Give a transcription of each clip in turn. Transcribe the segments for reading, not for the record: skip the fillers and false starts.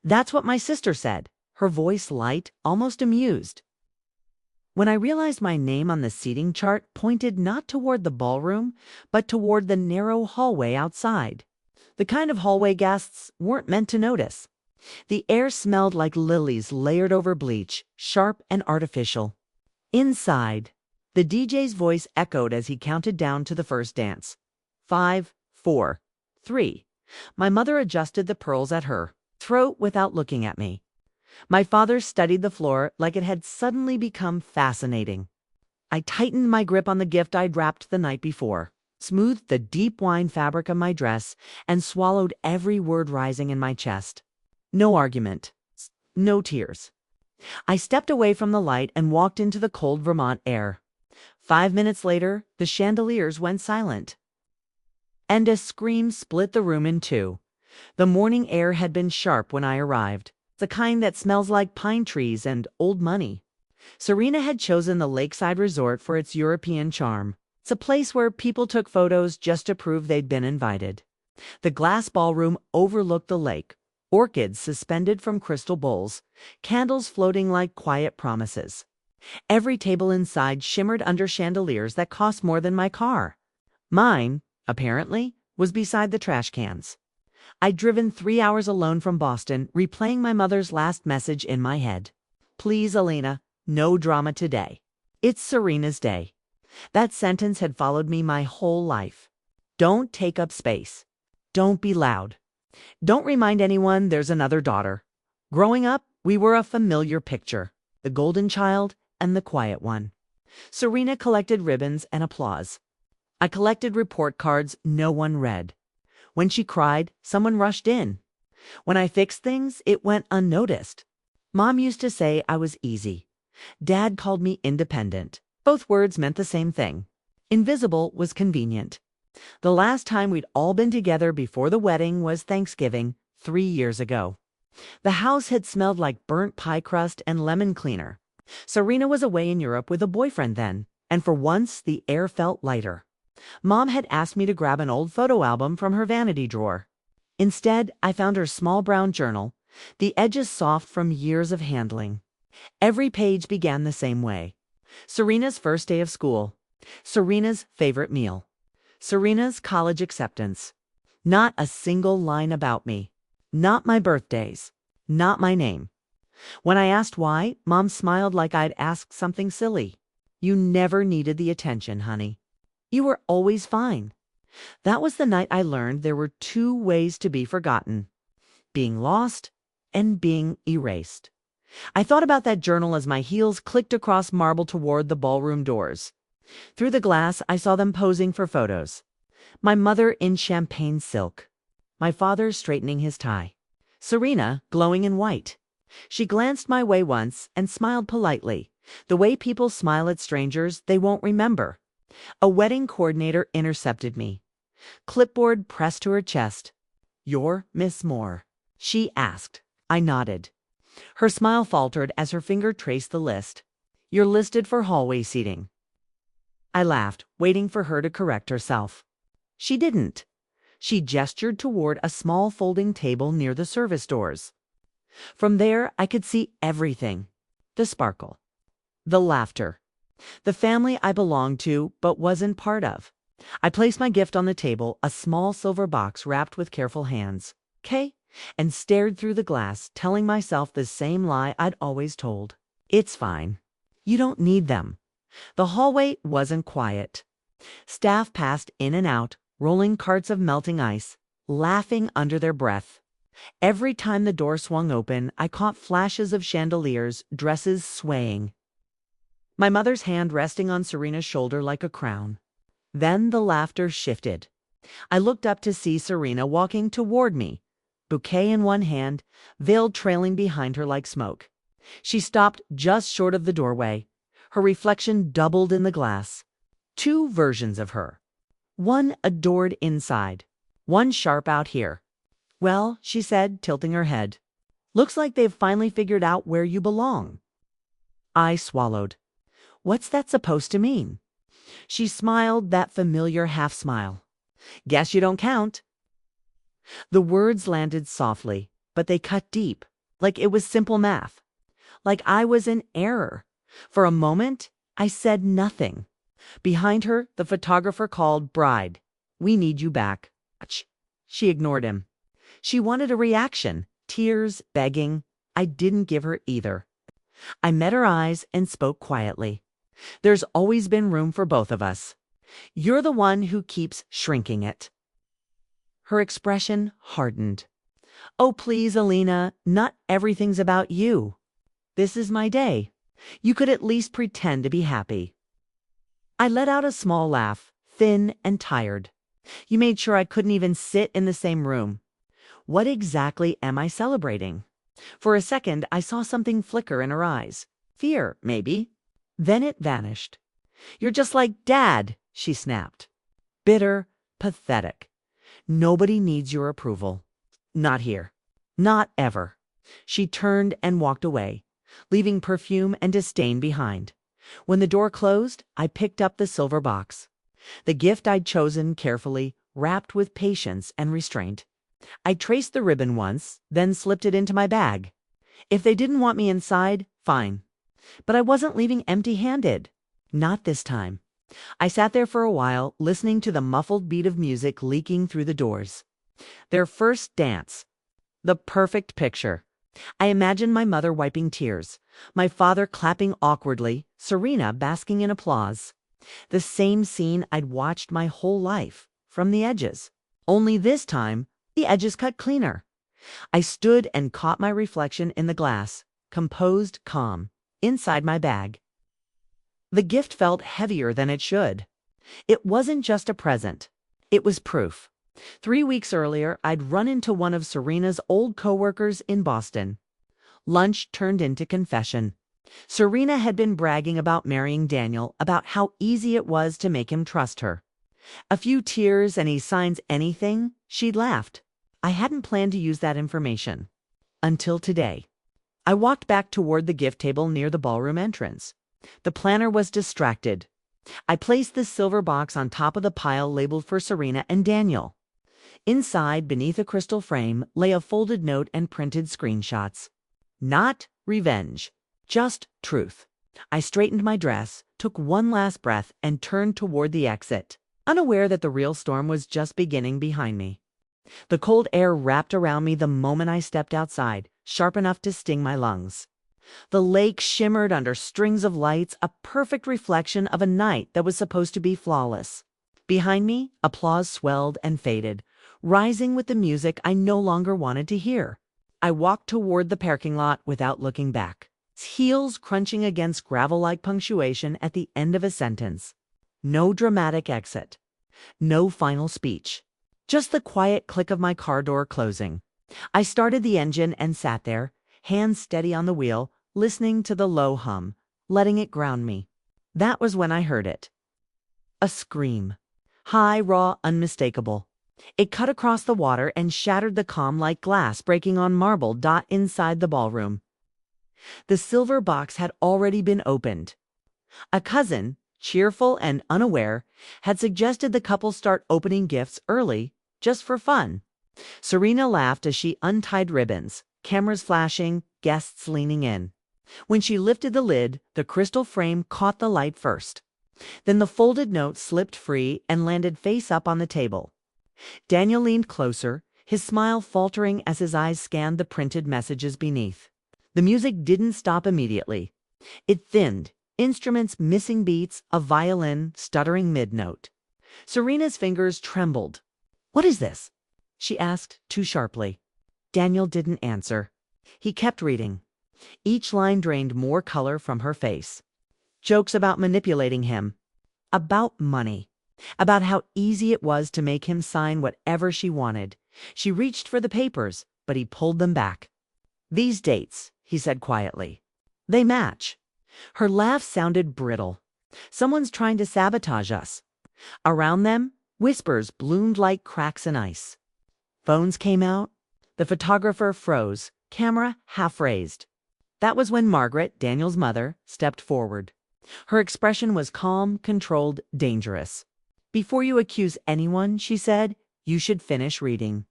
That's what my sister said, her voice light, almost amused. When I realized my name on the seating chart pointed not toward the ballroom, but toward the narrow hallway outside. The kind of hallway guests weren't meant to notice. The air smelled like lilies layered over bleach, sharp and artificial. Inside, the DJ's voice echoed as he counted down to the first dance. 5, 4, 3. My mother adjusted the pearls at her throat without looking at me. My father studied the floor like it had suddenly become fascinating. I tightened my grip on the gift I'd wrapped the night before, smoothed the deep wine fabric of my dress, and swallowed every word rising in my chest. No argument. No tears. I stepped away from the light and walked into the cold Vermont air. 5 minutes later, the chandeliers went silent. And a scream split the room in two. The morning air had been sharp when I arrived, the kind that smells like pine trees and old money. Serena had chosen the lakeside resort for its European charm. It's a place where people took photos just to prove they'd been invited. The glass ballroom overlooked the lake, orchids suspended from crystal bowls, candles floating like quiet promises. Every table inside shimmered under chandeliers that cost more than my car. Mine, apparently, was beside the trash cans. I'd driven 3 hours alone from Boston, replaying my mother's last message in my head. Please, Elena, no drama today. It's Serena's day. That sentence had followed me my whole life. Don't take up space. Don't be loud. Don't remind anyone there's another daughter. Growing up, we were a familiar picture, the golden child and the quiet one. Serena collected ribbons and applause. I collected report cards no one read. When she cried, someone rushed in. When I fixed things, it went unnoticed. Mom used to say I was easy. Dad called me independent. Both words meant the same thing. Invisible was convenient. The last time we'd all been together before the wedding was Thanksgiving, 3 years ago. The house had smelled like burnt pie crust and lemon cleaner. Serena was away in Europe with a boyfriend then, and for once the air felt lighter. Mom had asked me to grab an old photo album from her vanity drawer. Instead, I found her small brown journal, the edges soft from years of handling. Every page began the same way. Serena's first day of school. Serena's favorite meal. Serena's college acceptance. Not a single line about me. Not my birthdays. Not my name. When I asked why, Mom smiled like I'd asked something silly. You never needed the attention, honey. You were always fine. That was the night I learned there were 2 ways to be forgotten: being lost and being erased. I thought about that journal as my heels clicked across marble toward the ballroom doors. Through the glass, I saw them posing for photos. My mother in champagne silk. My father straightening his tie. Serena glowing in white. She glanced my way once and smiled politely, the way people smile at strangers they won't remember. A wedding coordinator intercepted me. Clipboard pressed to her chest. "You're Miss Moore?" she asked. I nodded. Her smile faltered as her finger traced the list. "You're listed for hallway seating." I laughed, waiting for her to correct herself. She didn't. She gestured toward a small folding table near the service doors. From there, I could see everything. The sparkle. The laughter. The family I belonged to but wasn't part of. I placed my gift on the table, a small silver box wrapped with careful hands. "'Kay?" And stared through the glass, telling myself the same lie I'd always told. It's fine. You don't need them. The hallway wasn't quiet. Staff passed in and out, rolling carts of melting ice, laughing under their breath. Every time the door swung open, I caught flashes of chandeliers, dresses swaying. My mother's hand resting on Serena's shoulder like a crown. Then the laughter shifted. I looked up to see Serena walking toward me, bouquet in one hand, veil trailing behind her like smoke. She stopped just short of the doorway. Her reflection doubled in the glass. 2 versions of her. One adored inside, one sharp out here. "Well," she said, tilting her head, "looks like they've finally figured out where you belong." I swallowed. What's that supposed to mean? She smiled, that familiar half smile. "Guess you don't count." The words landed softly, but they cut deep, like it was simple math, like I was in error. For a moment, I said nothing. Behind her, the photographer called, "Bride, we need you back." She ignored him. She wanted a reaction, tears, begging. I didn't give her either. I met her eyes and spoke quietly. "There's always been room for both of us. You're the one who keeps shrinking it." Her expression hardened. "Oh, please, Alina, not everything's about you. This is my day. You could at least pretend to be happy." I let out a small laugh, thin and tired. "You made sure I couldn't even sit in the same room. What exactly am I celebrating?" For a second, I saw something flicker in her eyes. Fear, maybe. Then it vanished. "You're just like Dad," she snapped. Bitter, pathetic. "Nobody needs your approval. Not here. Not ever." She turned and walked away, leaving perfume and disdain behind. When the door closed, I picked up the silver box. The gift I'd chosen carefully, wrapped with patience and restraint. I traced the ribbon once, then slipped it into my bag. If they didn't want me inside, fine. But I wasn't leaving empty-handed. Not this time. I sat there for a while, listening to the muffled beat of music leaking through the doors. Their first dance. The perfect picture. I imagined my mother wiping tears, my father clapping awkwardly, Serena basking in applause. The same scene I'd watched my whole life, from the edges. Only this time, the edges cut cleaner. I stood and caught my reflection in the glass, composed, calm, inside my bag. The gift felt heavier than it should. It wasn't just a present. It was proof. 3 weeks earlier, I'd run into one of Serena's old coworkers in Boston. Lunch turned into confession. Serena had been bragging about marrying Daniel, about how easy it was to make him trust her. A few tears and he signs anything, she'd laughed. I hadn't planned to use that information. Until today. I walked back toward the gift table near the ballroom entrance. The planner was distracted. I placed the silver box on top of the pile labeled for Serena and Daniel. Inside, beneath a crystal frame, lay a folded note and printed screenshots. Not revenge, just truth. I straightened my dress, took one last breath, and turned toward the exit, unaware that the real storm was just beginning behind me. The cold air wrapped around me the moment I stepped outside, sharp enough to sting my lungs. The lake shimmered under strings of lights, a perfect reflection of a night that was supposed to be flawless. Behind me, applause swelled and faded, rising with the music I no longer wanted to hear. I walked toward the parking lot without looking back, heels crunching against gravel-like punctuation at the end of a sentence. No dramatic exit. No final speech. Just the quiet click of my car door closing. I started the engine and sat there, hands steady on the wheel, listening to the low hum, letting it ground me. That was when I heard it. A scream. High, raw, unmistakable. It cut across the water and shattered the calm like glass breaking on marble inside the ballroom. The silver box had already been opened. A cousin, cheerful and unaware, had suggested the couple start opening gifts early, just for fun. Serena laughed as she untied ribbons, cameras flashing, guests leaning in. When she lifted the lid, the crystal frame caught the light first. Then the folded note slipped free and landed face up on the table. Daniel leaned closer, his smile faltering as his eyes scanned the printed messages beneath. The music didn't stop immediately. It thinned, instruments missing beats, a violin stuttering mid-note. Serena's fingers trembled. "What is this?" she asked too sharply. Daniel didn't answer. He kept reading. Each line drained more color from her face. Jokes about manipulating him. About money. About how easy it was to make him sign whatever she wanted. She reached for the papers, but he pulled them back. "These dates," he said quietly. "They match." Her laugh sounded brittle. "Someone's trying to sabotage us." Around them, whispers bloomed like cracks in ice. Phones came out. The photographer froze, camera half raised. That was when Margaret, Daniel's mother, stepped forward. Her expression was calm, controlled, dangerous. "Before you accuse anyone," she said, "you should finish reading."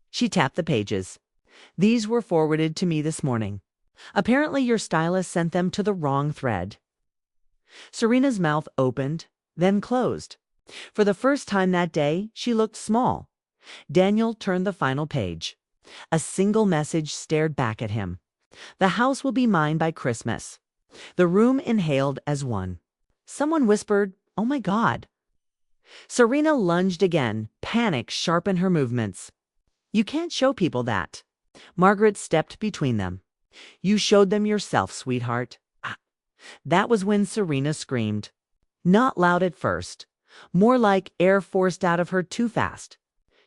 She tapped the pages. These were forwarded to me this morning. Apparently your stylist sent them to the wrong thread." Serena's mouth opened, then closed. For the first time that day, she looked small. Daniel turned the final page. A single message stared back at him. "The house will be mine by Christmas." The room inhaled as one. Someone whispered, "Oh my God." Serena lunged again, panic sharpened her movements. "You can't show people that." Margaret stepped between them. "You showed them yourself, sweetheart." That was when Serena screamed. Not loud at first, more like air forced out of her too fast.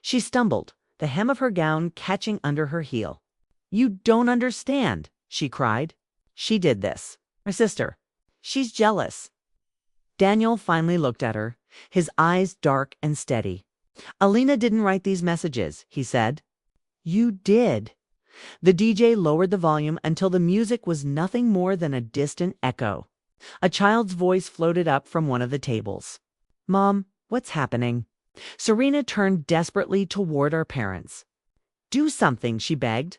She stumbled, the hem of her gown catching under her heel. "You don't understand," she cried. "She did this. My sister. She's jealous." Daniel finally looked at her, his eyes dark and steady. "Alina didn't write these messages," he said. "You did." The DJ lowered the volume until the music was nothing more than a distant echo. A child's voice floated up from one of the tables. "Mom, what's happening?" Serena turned desperately toward our parents. "Do something," she begged.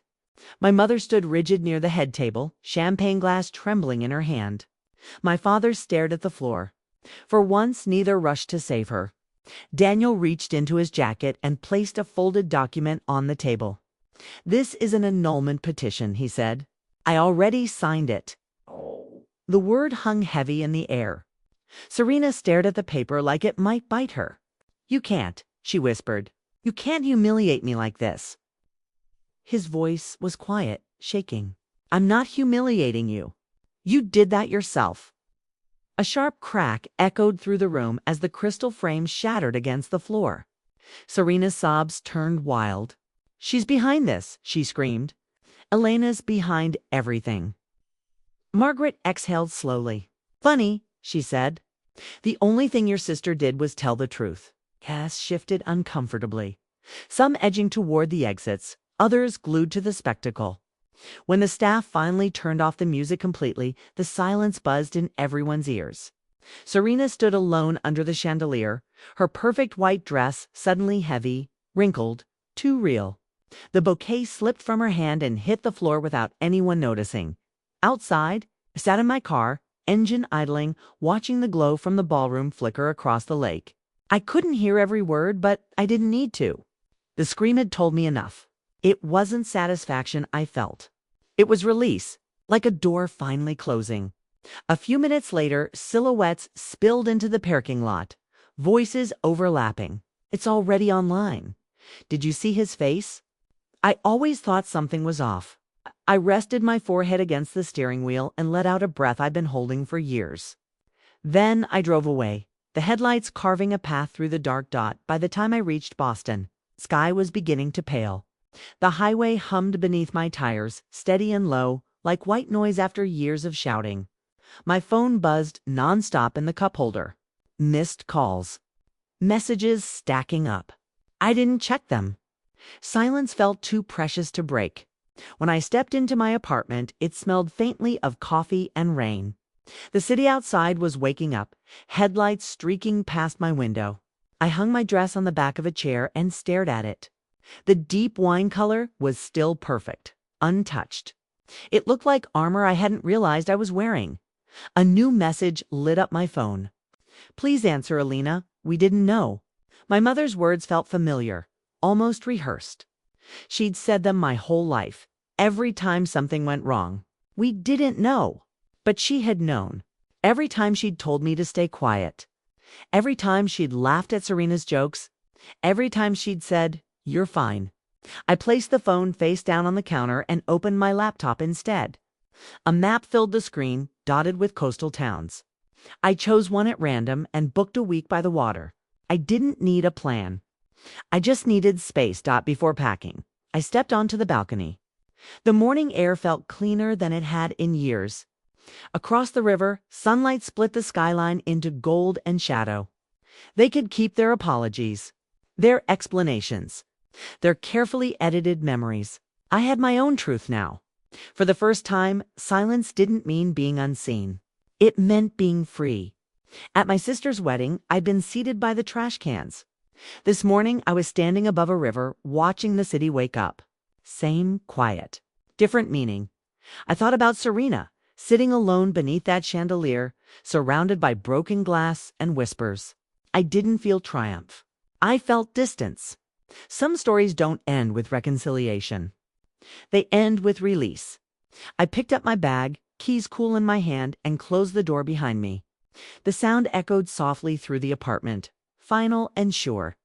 My mother stood rigid near the head table, champagne glass trembling in her hand. My father stared at the floor. For once, neither rushed to save her. Daniel reached into his jacket and placed a folded document on the table. "This is an annulment petition," he said. "I already signed it." The word hung heavy in the air. Serena stared at the paper like it might bite her. "You can't," she whispered. "You can't humiliate me like this." His voice was quiet, shaking. "I'm not humiliating you. You did that yourself." A sharp crack echoed through the room as the crystal frame shattered against the floor. Serena's sobs turned wild. "She's behind this," she screamed. "Elena's behind everything." Margaret exhaled slowly. "Funny," she said. "The only thing your sister did was tell the truth." Cass shifted uncomfortably, some edging toward the exits, others glued to the spectacle. When the staff finally turned off the music completely, the silence buzzed in everyone's ears. Serena stood alone under the chandelier, her perfect white dress suddenly heavy, wrinkled, too real. The bouquet slipped from her hand and hit the floor without anyone noticing. Outside, I sat in my car, engine idling, watching the glow from the ballroom flicker across the lake. I couldn't hear every word, but I didn't need to. The scream had told me enough. It wasn't satisfaction I felt. It was release, like a door finally closing. A few minutes later, silhouettes spilled into the parking lot, voices overlapping. "It's already online. Did you see his face?" I always thought something was off. I rested my forehead against the steering wheel and let out a breath I'd been holding for years. Then I drove away, the headlights carving a path through the dark dot. By the time I reached Boston, sky was beginning to pale. The highway hummed beneath my tires, steady and low, like white noise after years of shouting. My phone buzzed nonstop in the cup holder. Missed calls. Messages stacking up. I didn't check them. Silence felt too precious to break. When I stepped into my apartment, it smelled faintly of coffee and rain. The city outside was waking up, headlights streaking past my window. I hung my dress on the back of a chair and stared at it. The deep wine color was still perfect, untouched. It looked like armor I hadn't realized I was wearing. A new message lit up my phone. "Please answer, Alina. We didn't know." My mother's words felt familiar, almost rehearsed. She'd said them my whole life, every time something went wrong. We didn't know, but she had known. Every time she'd told me to stay quiet. Every time she'd laughed at Serena's jokes. Every time she'd said, "You're fine." I placed the phone face down on the counter and opened my laptop instead. A map filled the screen, dotted with coastal towns. I chose one at random and booked a week by the water. I didn't need a plan. I just needed space. Before packing, I stepped onto the balcony. The morning air felt cleaner than it had in years. Across the river, sunlight split the skyline into gold and shadow. They could keep their apologies, their explanations, their carefully edited memories. I had my own truth now. For the first time, silence didn't mean being unseen. It meant being free. At my sister's wedding, I'd been seated by the trash cans. This morning, I was standing above a river, watching the city wake up. Same quiet. Different meaning. I thought about Serena, sitting alone beneath that chandelier, surrounded by broken glass and whispers. I didn't feel triumph. I felt distance. Some stories don't end with reconciliation. They end with release. I picked up my bag, keys cool in my hand, and closed the door behind me. The sound echoed softly through the apartment, final and sure.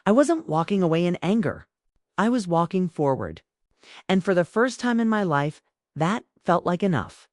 I wasn't walking away in anger. I was walking forward. And for the first time in my life, that felt like enough.